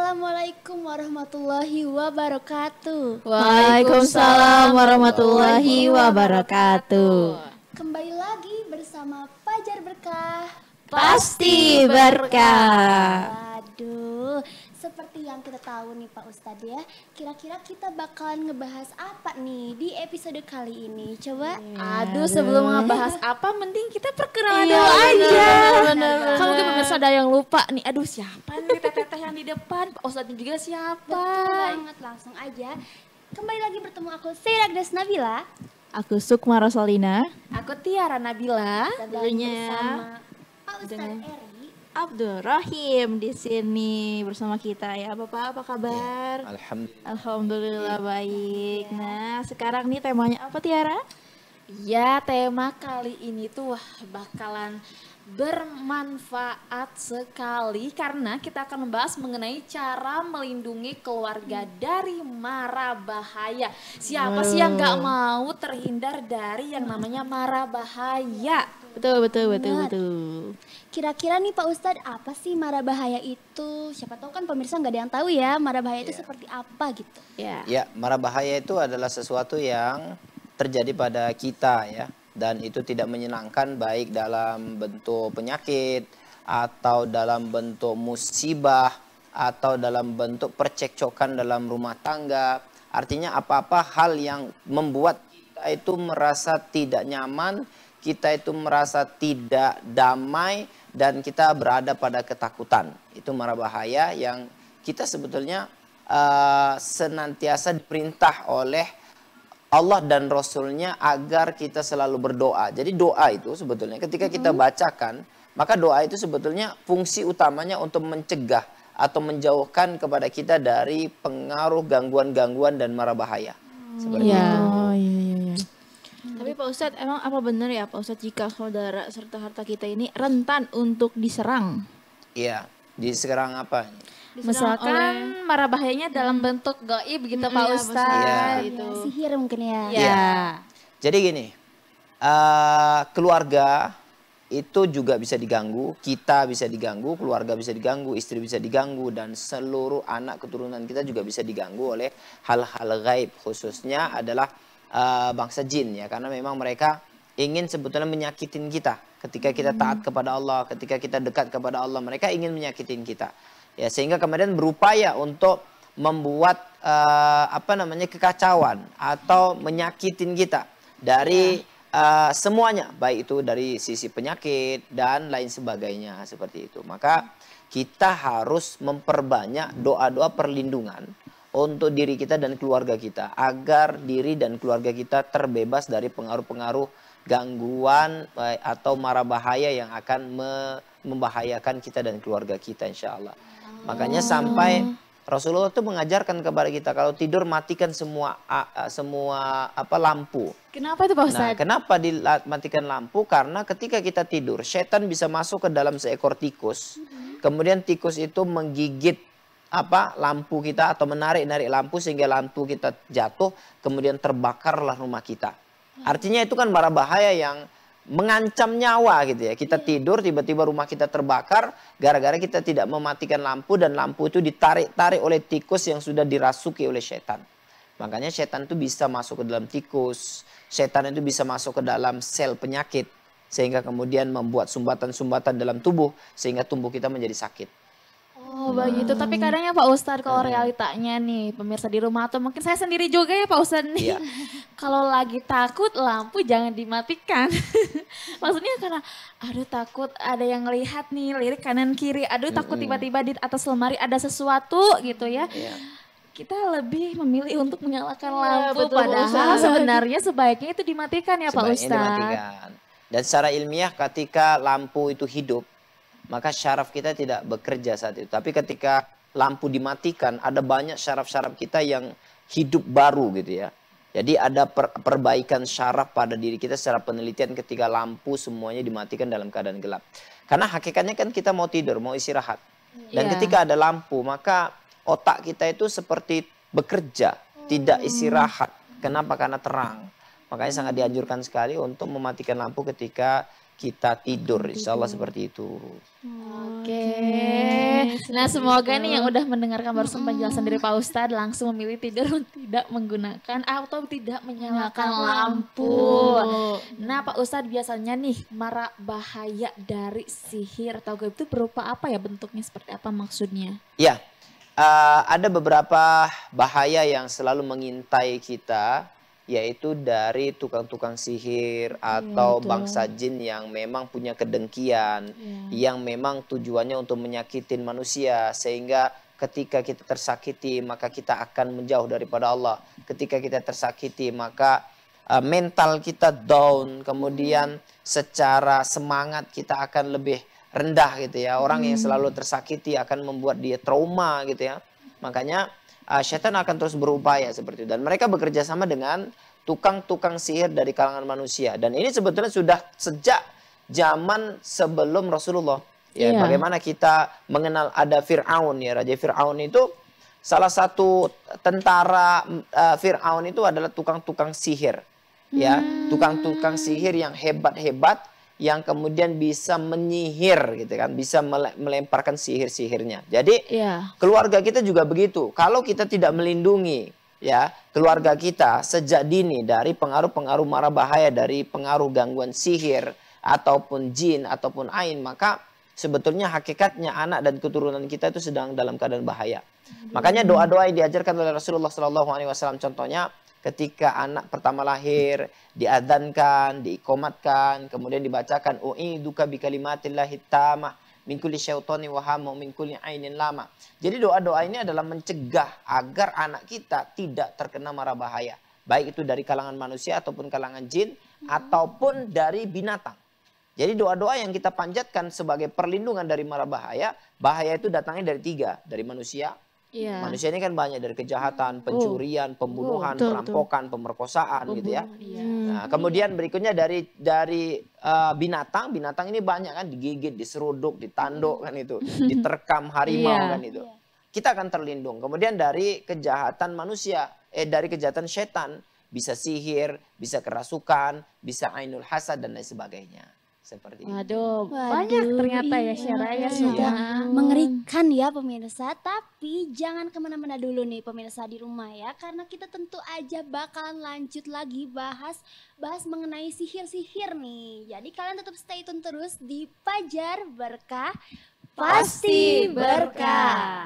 Assalamualaikum warahmatullahi wabarakatuh. Waalaikumsalam warahmatullahi wabarakatuh. Kembali lagi bersama Fajar Berkah. Pasti berkah. Waduh, seperti yang kita tahu nih Pak Ustadz ya, kira-kira kita bakalan ngebahas apa nih di episode kali ini? Coba. Aduh, sebelum ngebahas apa, mending kita perkenalan Iya, dulu aja. bener. Kan mungkin pemirsa ada yang lupa nih. Aduh, siapa nih teteh yang di depan? Pak Ustadz juga siapa? Betul banget, langsung aja. Kembali lagi bertemu aku Agnes Nabila. Aku Sukma Rosalina. Aku Tiara Nabila. Dan Tentunya bersama Pak Ustadz Eri. Abdul Rahim di sini bersama kita ya. Bapak apa kabar? Alhamdulillah baik. Nah, sekarang nih temanya apa Tiara? Ya, tema kali ini tuh bakalan bermanfaat sekali karena kita akan membahas mengenai cara melindungi keluarga dari mara bahaya. Siapa sih yang gak mau terhindar dari yang namanya mara bahaya? Betul. Kira-kira nih Pak Ustadz, apa sih mara bahaya itu? Siapa tahu kan pemirsa nggak ada yang tahu ya mara bahaya itu seperti apa gitu. Ya, mara bahaya itu adalah sesuatu yang terjadi pada kita ya. Dan itu tidak menyenangkan baik dalam bentuk penyakit atau dalam bentuk musibah atau dalam bentuk percekcokan dalam rumah tangga. Artinya apa-apa hal yang membuat kita itu merasa tidak nyaman, kita itu merasa tidak damai, dan kita berada pada ketakutan. Itu mara bahaya yang kita sebetulnya senantiasa diperintah oleh Allah dan Rasulnya agar kita selalu berdoa. Jadi doa itu sebetulnya ketika kita bacakan, maka doa itu sebetulnya fungsi utamanya untuk mencegah atau menjauhkan kepada kita dari pengaruh gangguan-gangguan dan mara bahaya. Seperti itu. Oh iya. Tapi Pak Ustadz, emang apa benar ya Pak Ustadz jika saudara serta harta kita ini rentan untuk diserang? Iya, diserang apa? Misalkan mara bahayanya dalam bentuk gaib gitu Pak Ustadz. Iya. Ya, sihir mungkin ya. Ya. Jadi gini, keluarga itu juga bisa diganggu, kita bisa diganggu, keluarga bisa diganggu, istri bisa diganggu, dan seluruh anak keturunan kita juga bisa diganggu oleh hal-hal gaib, khususnya adalah bangsa jin ya, karena memang mereka ingin sebetulnya menyakitin kita ketika kita taat kepada Allah, ketika kita dekat kepada Allah, mereka ingin menyakitin kita ya, sehingga kemudian berupaya untuk membuat kekacauan atau menyakitin kita dari semuanya, baik itu dari sisi penyakit dan lain sebagainya seperti itu. Maka kita harus memperbanyak doa-doa perlindungan untuk diri kita dan keluarga kita, agar diri dan keluarga kita terbebas dari pengaruh-pengaruh gangguan atau mara bahaya yang akan membahayakan kita dan keluarga kita, insya Allah. Makanya sampai Rasulullah itu mengajarkan kepada kita kalau tidur matikan semua lampu. Kenapa itu Pak Ustadz? Nah, kenapa dimatikan lampu? Karena ketika kita tidur, setan bisa masuk ke dalam seekor tikus. Kemudian tikus itu menggigit lampu kita atau menarik-narik lampu sehingga lampu kita jatuh, kemudian terbakarlah rumah kita. Artinya itu kan mara bahaya yang mengancam nyawa gitu ya. Kita tidur tiba-tiba rumah kita terbakar gara-gara kita tidak mematikan lampu, dan lampu itu ditarik-tarik oleh tikus yang sudah dirasuki oleh setan. Makanya setan itu bisa masuk ke dalam tikus, setan itu bisa masuk ke dalam sel penyakit sehingga kemudian membuat sumbatan-sumbatan dalam tubuh sehingga tubuh kita menjadi sakit. Oh begitu, tapi kadangnya Pak Ustadz kalau realitanya nih pemirsa di rumah atau mungkin saya sendiri juga ya Pak Ustadz nih. Iya. Kalau lagi takut lampu jangan dimatikan. Maksudnya karena aduh takut ada yang ngelihat nih lirik kanan kiri, aduh takut tiba-tiba di atas lemari ada sesuatu gitu ya. Iya. Kita lebih memilih untuk menyalakan lampu, betul, padahal sebenarnya sebaiknya itu dimatikan ya Pak Sebaiknya Ustadz. dimatikan. Dan secara ilmiah ketika lampu itu hidup, maka syaraf kita tidak bekerja saat itu. Tapi ketika lampu dimatikan, ada banyak syaraf-syaraf kita yang hidup baru gitu ya. Jadi ada perbaikan syaraf pada diri kita secara penelitian ketika lampu semuanya dimatikan dalam keadaan gelap. Karena hakikatnya kan kita mau tidur, mau istirahat. Dan ketika ada lampu, maka otak kita itu seperti bekerja, tidak istirahat. Kenapa? Karena terang. Makanya sangat dianjurkan sekali untuk mematikan lampu ketika kita tidur. Insya Allah seperti itu. Oke. Nah, semoga nih yang udah mendengarkan barusan penjelasan dari Pak Ustadz langsung memilih tidur tidak menggunakan atau tidak menyalakan lampu. Nah, Pak Ustadz biasanya nih mara bahaya dari sihir atau gaib itu berupa apa ya, bentuknya seperti apa maksudnya? Ya, ada beberapa bahaya yang selalu mengintai kita, yaitu dari tukang-tukang sihir atau bangsa jin yang memang punya kedengkian, yang memang tujuannya untuk menyakitin manusia, sehingga ketika kita tersakiti maka kita akan menjauh daripada Allah. Ketika kita tersakiti maka mental kita down, kemudian secara semangat kita akan lebih rendah gitu ya. Orang yang selalu tersakiti akan membuat dia trauma gitu ya. Makanya setan akan terus berupaya seperti itu. Dan mereka bekerja sama dengan tukang-tukang sihir dari kalangan manusia. Dan ini sebetulnya sudah sejak zaman sebelum Rasulullah. Ya, bagaimana kita mengenal ada Fir'aun ya. Raja Fir'aun itu salah satu tentara Fir'aun itu adalah tukang-tukang sihir. Ya, tukang-tukang sihir yang hebat-hebat, yang kemudian bisa menyihir gitu kan, bisa melemparkan sihir-sihirnya. Jadi keluarga kita juga begitu. Kalau kita tidak melindungi ya keluarga kita sejak dini dari pengaruh-pengaruh mara bahaya, dari pengaruh gangguan sihir ataupun jin ataupun ain, maka sebetulnya hakikatnya anak dan keturunan kita itu sedang dalam keadaan bahaya. Makanya doa-doa yang diajarkan oleh Rasulullah SAW, contohnya ketika anak pertama lahir, diadzankan, diikomatkan, kemudian dibacakan u'iduka bikalimatillahi tamah min kulli syaitani wa hamma min kulli ainin lama. Jadi doa-doa ini adalah mencegah agar anak kita tidak terkena mara bahaya, baik itu dari kalangan manusia ataupun kalangan jin ataupun dari binatang. Jadi doa-doa yang kita panjatkan sebagai perlindungan dari mara bahaya, bahaya itu datangnya dari tiga, dari manusia. Manusia ini kan banyak, dari kejahatan, pencurian, pembunuhan, perampokan, pemerkosaan gitu ya. Nah, kemudian berikutnya dari binatang. Binatang ini banyak kan, digigit, diseruduk, ditanduk kan itu, diterkam harimau kan itu. Kita akan terlindung. Kemudian dari kejahatan manusia, dari kejahatan setan, bisa sihir, bisa kerasukan, bisa ainul hasad dan lain sebagainya. Seperti Waduh, banyak ternyata ya Syaraya semua. Mengerikan ya pemirsa, tapi jangan kemana-mana dulu nih pemirsa di rumah ya, karena kita tentu aja bakalan lanjut lagi bahas mengenai sihir-sihir nih. Jadi kalian tetap stay tune terus di Fajar Berkah, pasti berkah.